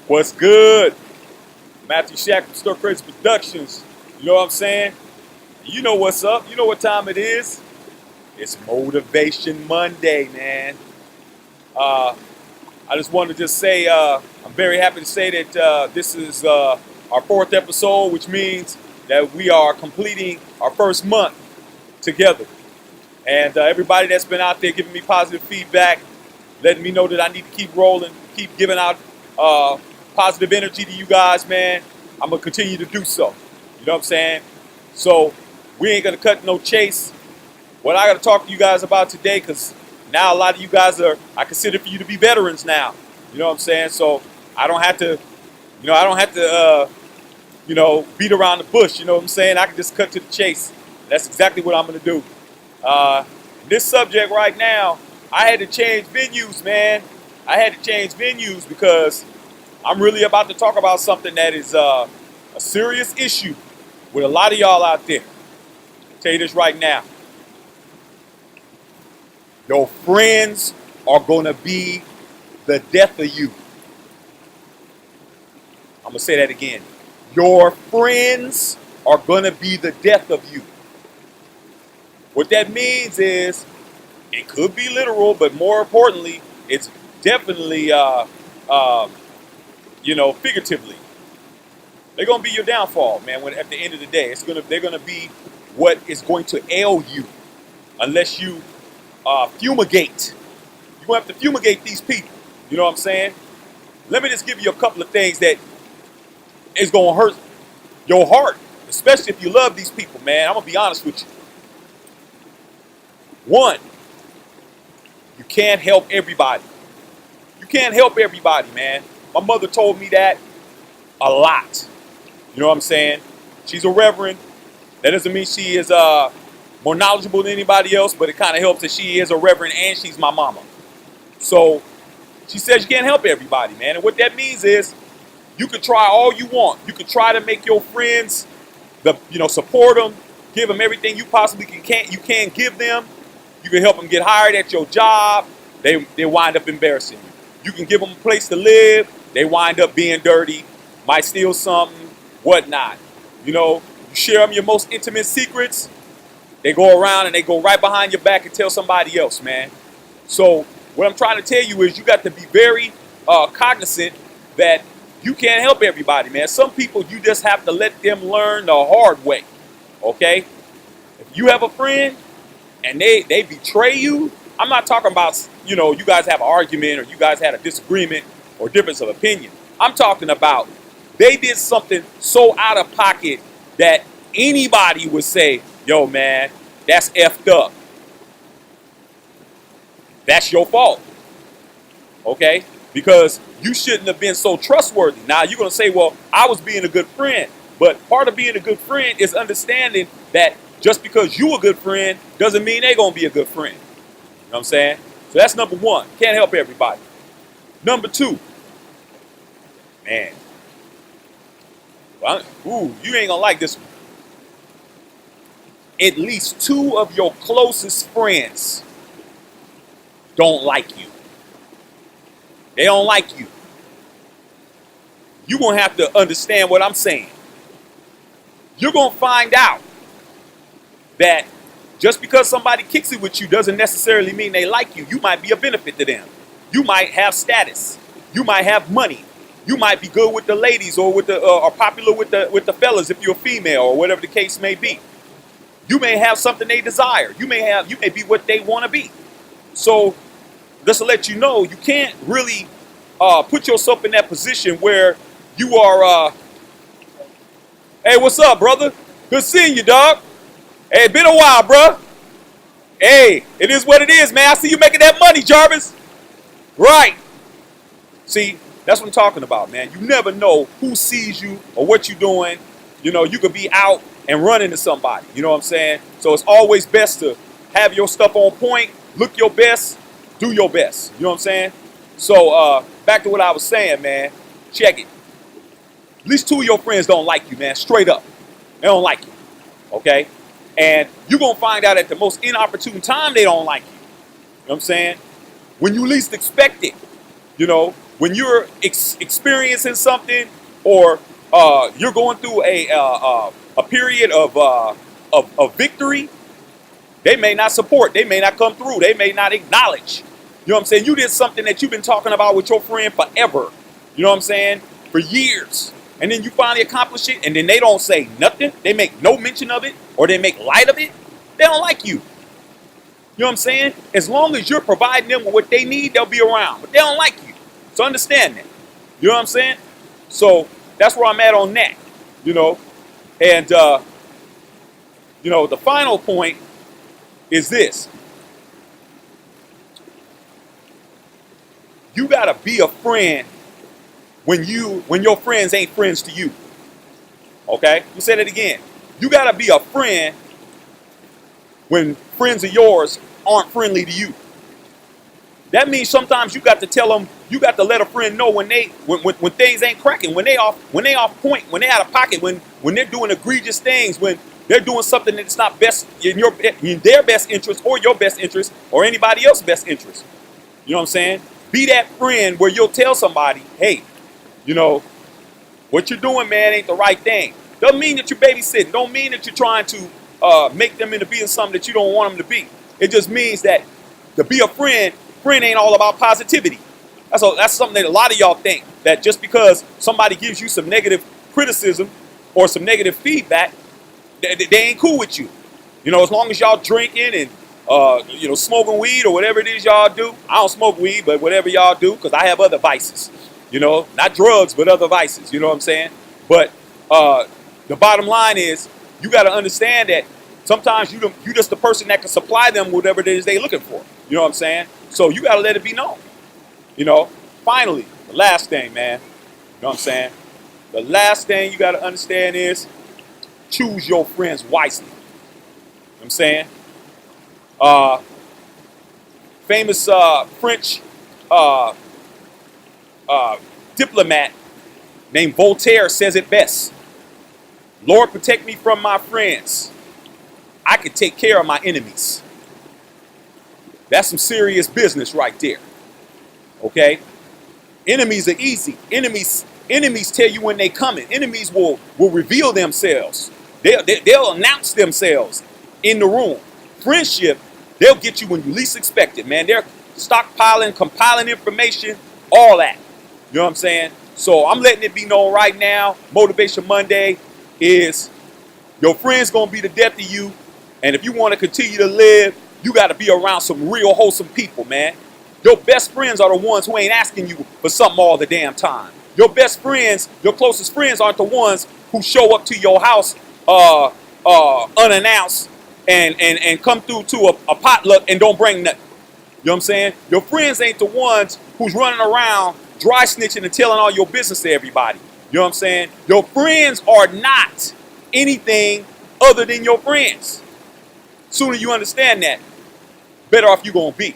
What's good? Matthew Shack from Stir Crazy Productions. You know what I'm saying? You know what's up. You know what time it is. It's Motivation Monday, man. I just wanted to just say I'm very happy to say that this is our fourth episode, which means that we are completing our first month together. And everybody that's been out there giving me positive feedback, letting me know that I need to keep rolling, keep giving out positive energy to you guys, man. I'm going to continue to do so. You know what I'm saying? So we ain't going to cut no chase. What I got to talk to you guys about today, because now a lot of you guys I consider for you to be veterans now. You know what I'm saying? So I don't have to, beat around the bush. You know what I'm saying? I can just cut to the chase. That's exactly what I'm going to do. This subject right now, I had to change venues, man. I had to change venues because I'm really about to talk about something that is a serious issue with a lot of y'all out there. I'll tell you this right now. Your friends are going to be the death of you. I'm going to say that again. Your friends are going to be the death of you. What that means is, it could be literal, but more importantly, it's definitely, figuratively. They're going to be your downfall, man, at the end of the day. They're going to be what is going to ail you unless you fumigate. You're going to have to fumigate these people. You know what I'm saying? Let me just give you a couple of things that is going to hurt your heart, especially if you love these people, man. I'm going to be honest with you. One, you can't help everybody. You can't help everybody, man. My mother told me that a lot. You know what I'm saying? She's a reverend. That doesn't mean she is more knowledgeable than anybody else, but it kind of helps that she is a reverend and she's my mama. So she says you can't help everybody, man. And what that means is you can try all you want. You can try to make your friends, support them, give them everything you possibly can give them. You can help them get hired at your job. They wind up embarrassing you. You can give them a place to live. They wind up being dirty, might steal something, whatnot. You share them your most intimate secrets. They go around and they go right behind your back and tell somebody else, man. So what I'm trying to tell you is you got to be very cognizant that you can't help everybody, man. Some people you just have to let them learn the hard way, okay? If you have a friend and they betray you, I'm not talking about, you guys have an argument or you guys had a disagreement or difference of opinion. I'm talking about they did something so out of pocket that anybody would say, yo, man, that's effed up. That's your fault, okay? Because you shouldn't have been so trustworthy. Now, you're going to say, well, I was being a good friend. But part of being a good friend is understanding that just because you a good friend doesn't mean they're going to be a good friend. You know what I'm saying? So that's number one. Can't help everybody. Number two. Man. You ain't going to like this one. At least two of your closest friends don't like you. They don't like you. You're going to have to understand what I'm saying. You're going to find out that just because somebody kicks it with you doesn't necessarily mean they like you. You might be a benefit to them. You might have status. You might have money. You might be good with the ladies or or popular with the fellas if you're a female or whatever the case may be. You may have something they desire. You may be what they want to be. So just to let you know, you can't really put yourself in that position where you are, hey, what's up, brother? Good seeing you, dog. Hey, it's been a while, bro. Hey, it is what it is, man. I see you making that money, Jarvis. Right. See, that's what I'm talking about, man. You never know who sees you or what you're doing. You could be out and run into somebody. You know what I'm saying? So it's always best to have your stuff on point, look your best, do your best. You know what I'm saying? So back to what I was saying, man. Check it. At least two of your friends don't like you, man. Straight up. They don't like you. Okay? And you're going to find out at the most inopportune time they don't like you. You know what I'm saying? When you least expect it. when you're experiencing something, or you're going through a period of victory, they may not support. They may not come through. They may not acknowledge. You know what I'm saying? You did something that you've been talking about with your friend forever. You know what I'm saying? For years. And then you finally accomplish it, and then they don't say nothing. They make no mention of it, or they make light of it. They don't like you. You know what I'm saying? As long as you're providing them with what they need, they'll be around. But they don't like you. So understand that. You know what I'm saying? So that's where I'm at on that. You know? And, you know, the final point is this. You gotta be a friend when your friends ain't friends to you. Okay? Let me say that again. You gotta be a friend when friends of yours aren't friendly to you. That means sometimes you got to tell them, you got to let a friend know when things ain't cracking, when they off point, when they out of pocket, when they're doing egregious things, when they're doing something that's not best in their best interest, or your best interest, or anybody else's best interest. You know what I'm saying? Be that friend where you'll tell somebody, hey, you know, what you're doing, man, ain't the right thing. Doesn't mean that you're babysitting. Don't mean that you're trying to make them into being something that you don't want them to be. It just means that to be a friend ain't all about positivity. That's something that a lot of y'all think, that just because somebody gives you some negative criticism or some negative feedback, they ain't cool with you. You know, as long as y'all drinking and you know, smoking weed or whatever it is y'all do. I don't smoke weed, but whatever y'all do, because I have other vices. You know, not drugs, but other vices. You know what I'm saying? But the bottom line is, you got to understand that sometimes you just the person that can supply them whatever it is they're looking for. You know what I'm saying? So you got to let it be known. You know, finally, the last thing, man. You know what I'm saying? The last thing you got to understand is choose your friends wisely. You know what I'm saying? Famous French diplomat named Voltaire says it best. Lord, protect me from my friends. I can take care of my enemies. That's some serious business right there. Okay? Enemies are easy. Enemies tell you when they coming. Enemies will reveal themselves. They'll announce themselves in the room. Friendship, they'll get you when you least expect it, man. They're stockpiling, compiling information, all that. You know what I'm saying? So I'm letting it be known right now. Motivation Monday is your friend's going to be the death of you. And if you want to continue to live, you got to be around some real wholesome people, man. Your best friends are the ones who ain't asking you for something all the damn time. Your best friends, your closest friends aren't the ones who show up to your house unannounced and come through to a potluck and don't bring nothing. You know what I'm saying? Your friends ain't the ones who's running around dry snitching and telling all your business to everybody. You know what I'm saying? Your friends are not anything other than your friends. Sooner you understand that, better off you gonna be.